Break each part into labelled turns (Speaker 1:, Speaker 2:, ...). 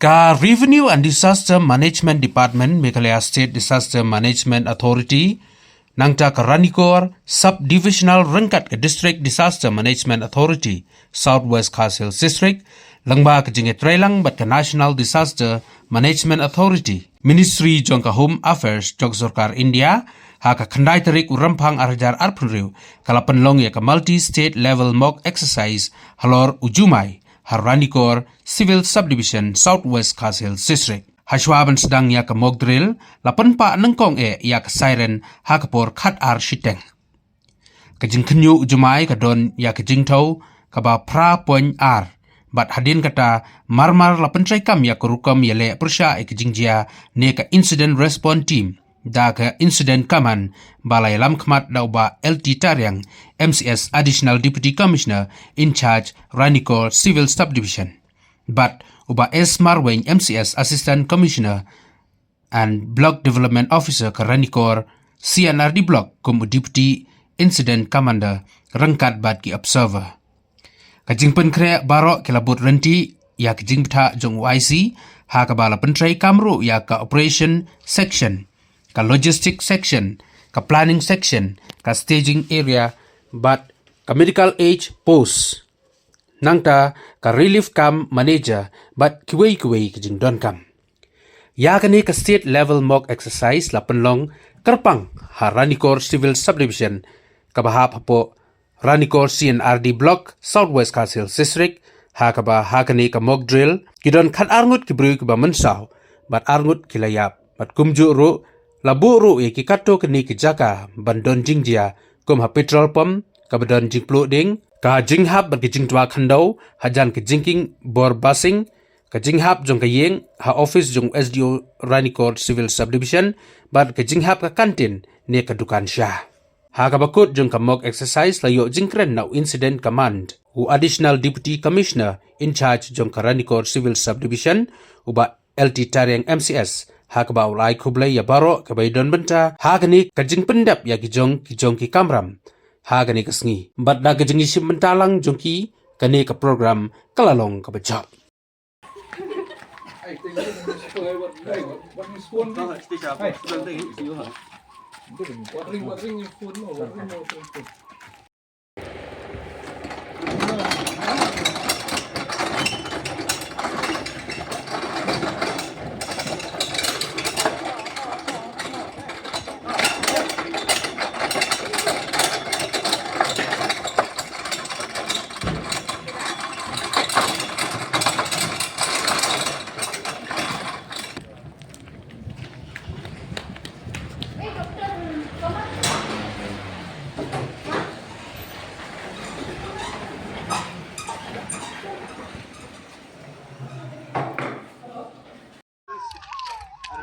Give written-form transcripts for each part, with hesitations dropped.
Speaker 1: Ka Revenue and Disaster Management Department Meghalaya State Disaster Management Authority nangta ka Ranikor Subdivisional Rengkat ke District Disaster Management Authority Southwest Kashil District langba ke jinge trailang bat ke National Disaster Management Authority Ministry jong ka Home Affairs jong sorkar India ha ka khandai tarik urampang arjar arpunriu kalapan long ya ka multi state level mock exercise halor ujumai Ranikor Civil Subdivision Southwest Kashil District. Hashwaban sedang ya ke mock drill, lapan pa nengkong ya ke siren hakapor kat ar shiteng. Kejing kenyu jumai ke don ya ke jing tau kaba pra poin ar. Bat hadin kata marmar lapan trai kam ya ke rukam ya le persya ke jing jia ne ke incident response team. Da ke incident kaman balai lam khmat da uba LT Tariang MCS Additional Deputy Commissioner in charge Ranikor Civil Subdivision but uba S Marweng MCS Assistant Commissioner and Block Development Officer ke Ranikor CNRD Block kum Deputy Incident Commander rengkat bat ki observer kajing pen kre barok kilabut renti ya kajing bta jong YC ha ka bala pentrai kamru ya ka operation section ka logistic section, ka planning section, ka staging area, but ka medical age post. Nangta ka relief camp manager, but kiway kijing don kam. Ya kani ka state level mock exercise lapan long kerpang ha Ranikor Civil Subdivision ka bahap hapo Ranikor CNRD Block Southwest Kashil District ha kani ka mock drill kidon kan arngut kibru ki ba mensaw but arngut kilayap but kumju ru labu ru ki kato kini ki jaka bandon jingjia kum ha petrol pump ka bandon jingplu ding ka jinghap ber ki jingtwa khandau hajan ki jingking bor basing ka jinghap jong ka yeng ha office jong SDO Ranikor Civil Subdivision bat ka jinghap ka kantin ne ka dukan sya ha ka bakut jong ka mock exercise layo jingkren na incident command u additional deputy commissioner in charge jong ka Ranikor Civil Subdivision uba LT Tariang MCS ha ka ba ulai khublai ya baro ka bai don benta ha gani ka jing pendap ya ki jong ki kamram ha gani ka sngi bat da ka jing sim mentalang jong ki kani ka program kalalong ka bajak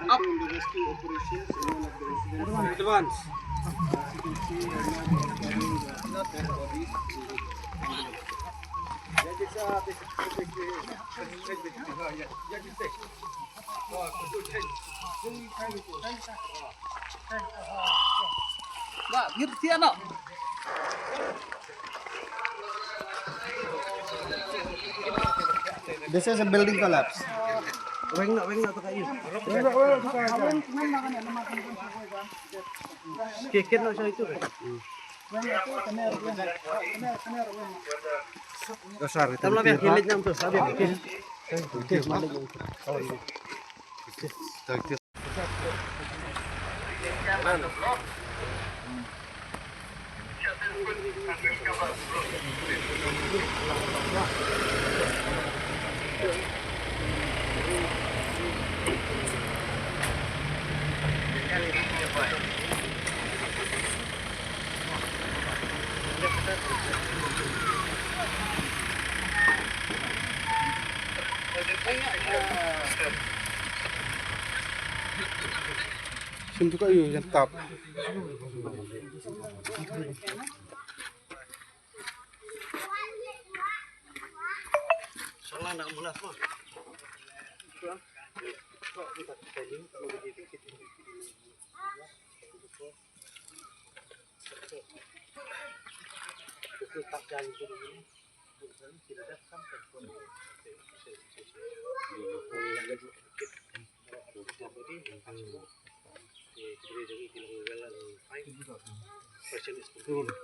Speaker 2: up in the rescue operations in one of the residents. Advance. As you can see, right now we are carrying the dead bodies. This is a building collapse. Weng na to kayo. Kikit na siya ito. Sorry. Tama lang kilid na to. Sabi ko. Sino kayo yung top? Salah nak mula semua. Tak jalan dulu. Tidak ada sampai. Question is complete.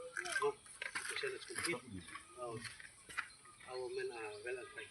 Speaker 2: No, question is complete. Our men are well and fine.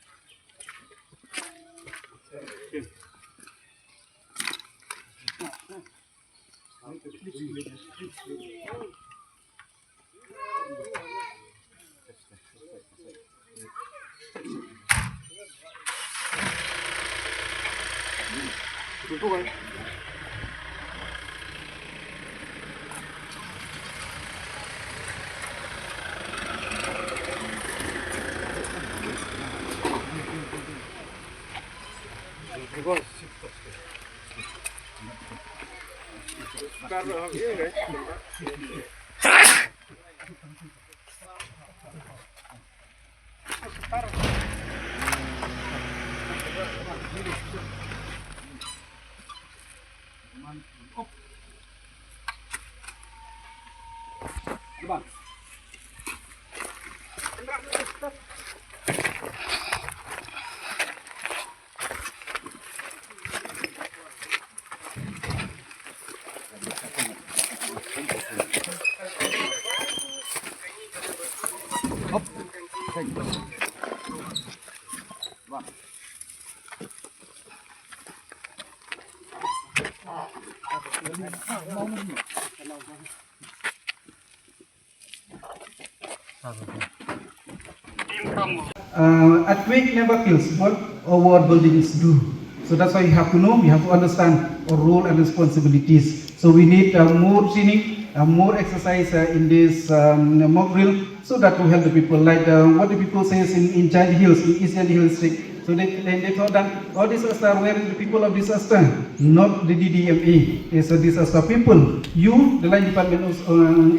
Speaker 3: Earthquake never kills, what our buildings do. So that's why you have to know, we have to understand our role and responsibilities. So we need more training, more exercise in this mock drill, so that will help the people. Like what the people says in Giant Hills, in Eastern Hills District. So they thought that all disaster were the people of disaster, not the DDMA. It's a disaster people. You, the line department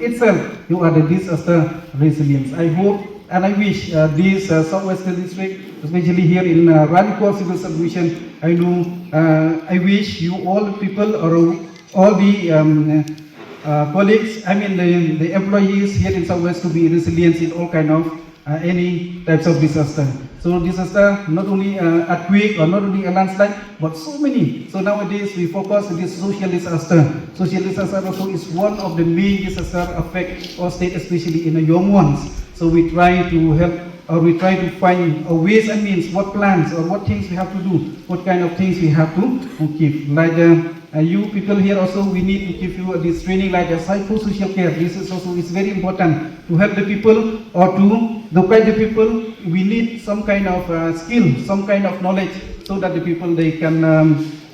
Speaker 3: itself, you are the disaster resilience. I hope and I wish this Southwestern District, especially here in Ranikor Civil Subdivision, I wish you all the people or all the colleagues, I mean the employees here in Southwest to be resilient in all kind of any types of disaster. So disaster, not only earthquake or not only a landslide, but so many. So nowadays we focus on this social disaster. Social disaster also is one of the main disaster affect our state, especially in the young ones. So we try to help, or we try to find ways and means, what plans or what things we have to do, what kind of things we have to keep. Like you people here also, we need to give you this training like a psychosocial care. This is also is very important to help the people or to guide the people. We need some kind of skill, some kind of knowledge, so that the people they can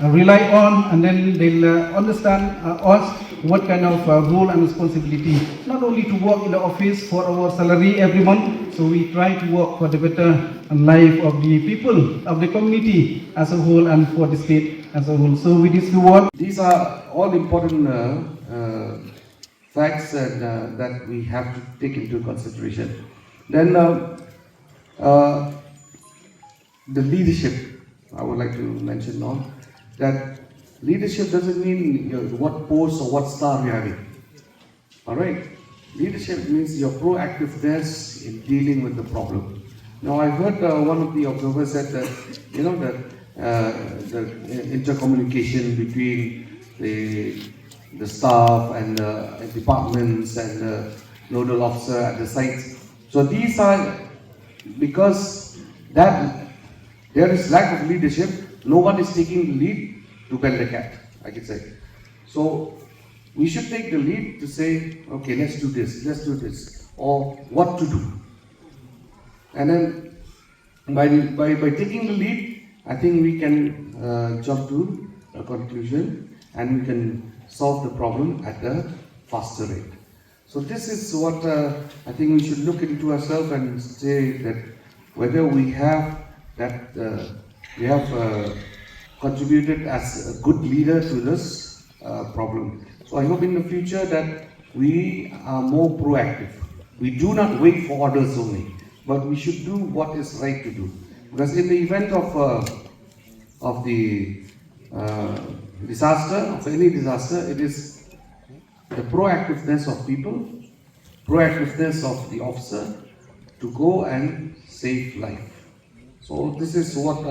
Speaker 3: rely on, and then they'll understand us what kind of role and responsibility. Not only to work in the office for our salary every month, so we try to work for the better life of the people, of the community as a whole, and for the state as a whole. So with this reward,
Speaker 4: these are all important facts that we have to take into consideration. Then the leadership, I would like to mention now, that leadership doesn't mean what post or what star you're having. Alright? Leadership means your proactiveness in dealing with the problem. Now I heard one of the observers said that, the intercommunication between the staff and the departments and the nodal officer at the sites. So these are, because that there is lack of leadership, no one is taking the lead to bend the cat, I could say. So we should take the lead to say, okay, let's do this, or what to do. And then by taking the lead, I think we can jump to a conclusion and we can solve the problem at a faster rate. So this is what I think we should look into ourselves and say that whether we have that contributed as a good leader to this problem. So I hope in the future that we are more proactive. We do not wait for orders only, but we should do what is right to do. Because in the event of the disaster, of any disaster, it is the proactiveness of people, proactiveness of the officer to go and save life. So this is what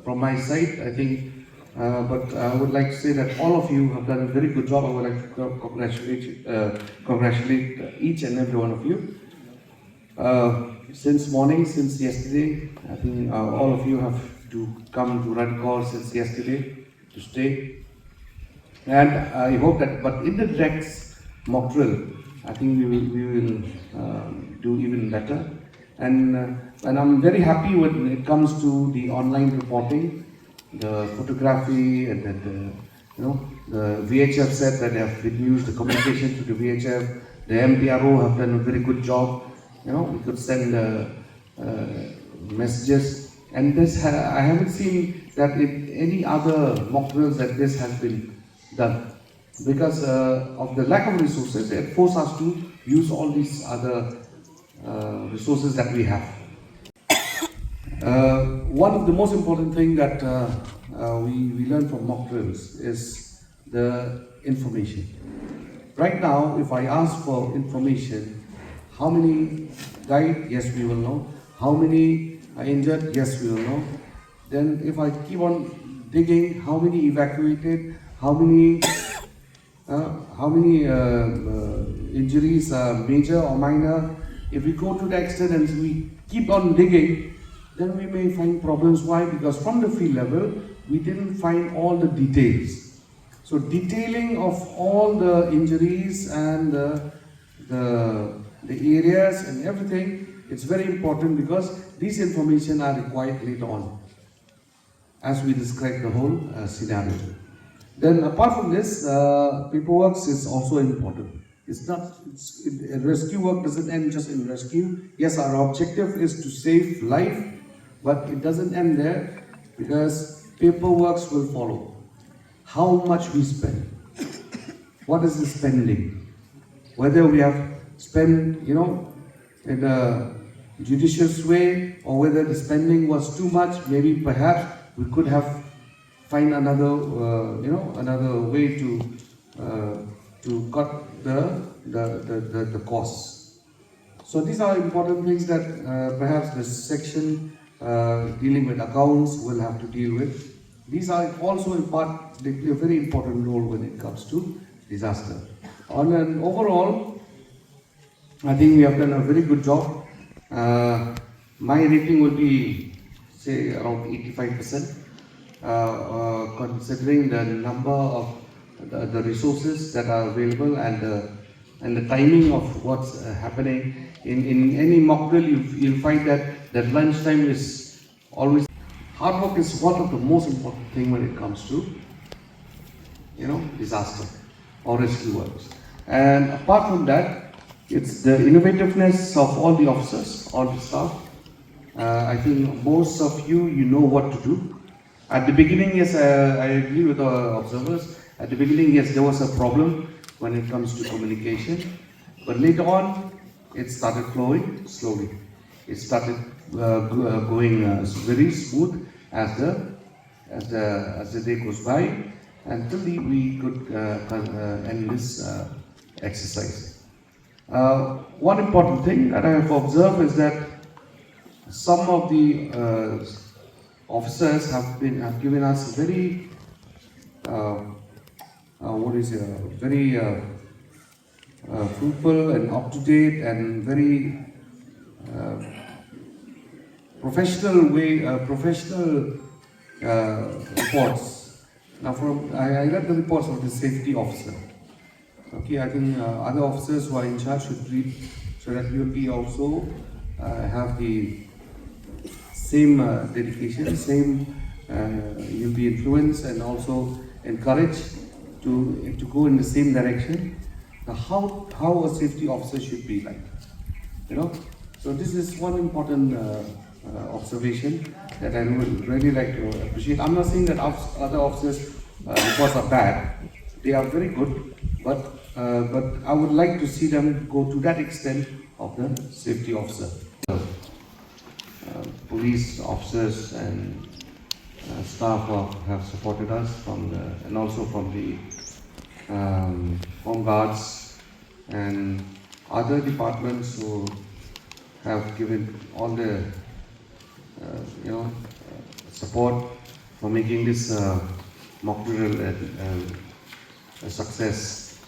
Speaker 4: from my side, I think. But I would like to say that all of you have done a very good job. I would like to congratulate each and every one of you. Since morning, since yesterday, I think all of you have to come to Ranikor since yesterday to stay. And I hope that, but in the next mock drill, I think we will do even better. And I'm very happy when it comes to the online reporting, the photography, and the VHF said that they have reduced the communication to the VHF. The MPRO have done a very good job. We could send messages, and this I haven't seen that in any other mock drills that this has been done. Because of the lack of resources, it forced us to use all these other resources that we have. One of the most important thing that we learn from mock drills is the information. Right now, if I ask for information, how many died? Yes, we will know. How many are injured? Yes, we will know. Then if I keep on digging, how many evacuated? How many injuries are major or minor? If we go to the extent and we keep on digging, then we may find problems. Why? Because from the field level, we didn't find all the details. So detailing of all the injuries and the areas and everything, it's very important because these information are required later on as we describe the whole scenario. Then apart from this, paperwork is also important. Rescue work doesn't end just in rescue. Yes, our objective is to save life, but it doesn't end there because paperwork will follow. How much we spend, what is the spending, whether we have spent, in a judicious way, or whether the spending was too much. Maybe perhaps we could have find another, another way to cut the costs. So these are important things that perhaps the section dealing with accounts will have to deal with. These are also in part, they play a very important role when it comes to disaster. On an overall, I think we have done a very good job. My rating will be, say, around 85%, considering the number of the resources that are available and the timing of what's happening. In any mock drill, you'll find that lunchtime is always. Hard work is one of the most important thing when it comes to, disaster or rescue works. And apart from that, it's the innovativeness of all the officers, all the staff. I think most of you know what to do. At the beginning, yes, I agree with our observers. At the beginning, yes, there was a problem when it comes to communication, but later on, it started flowing slowly. It started going very smooth as the day goes by, until we could end this exercise. One important thing that I have observed is that some of the officers have given us very very fruitful and up to date and very professional reports. Now, I read the reports of the safety officer. Okay, I think other officers who are in charge should read, so that you will be also have the same dedication, same you'll be influenced and also encouraged to go in the same direction. Now, how a safety officer should be like, So this is one important observation that I would really like to appreciate. I'm not saying that other officers' reports are bad; they are very good, but I would like to see them go to that extent of the safety officer. Police officers and staff have supported us and also from the home guards and other departments who have given all the support for making this mock drill a success.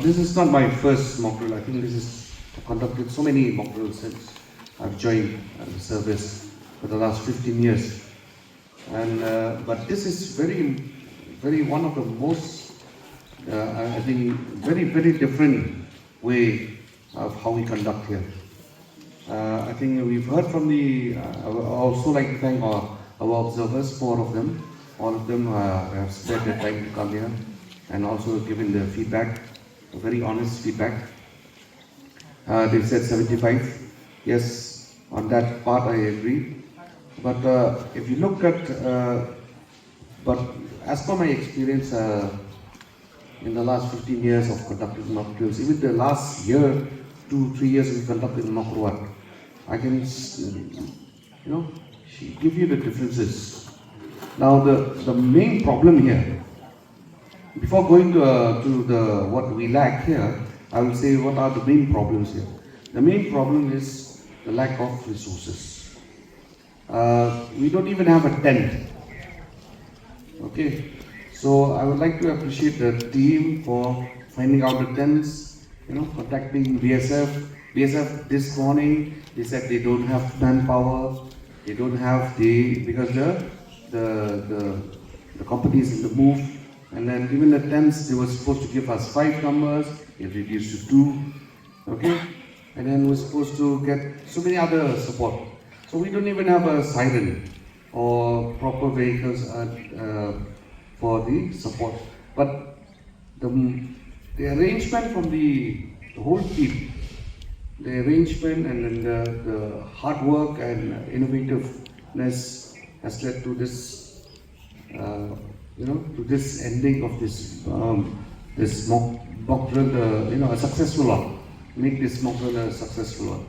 Speaker 4: This is not my first mock drill. I think I've conducted so many mock drills since I've joined the service for the last 15 years. And but this is very one of the most, I think, very different way of how we conduct here. I think we've heard from I would also like to thank our observers, 4 of them. All of them have spent their time to come here and also given the feedback, very honest feedback. They said 75. Yes, on that part I agree. But if you look at, but as per my experience in the last 15 years of conducting mock drills, even the last year, 2-3 years we conducted mock drill, I can, give you the differences. Now the main problem here, before going to what we lack here, I will say what are the main problems here. The main problem is the lack of resources. We don't even have a tent. Okay, so I would like to appreciate the team for finding out the tents, contacting BSF. BSF this morning, they said they don't have manpower, they don't have because the company is in the move, and then even the tents, they were supposed to give us 5 numbers, it reduced to 2, okay, and then we're supposed to get so many other support. So we don't even have a siren or proper vehicles for the support. But the arrangement from the whole team, the arrangement and then the hard work and innovativeness has led to this, to this ending of this mock drill, a successful one. Make this mock drill a successful one.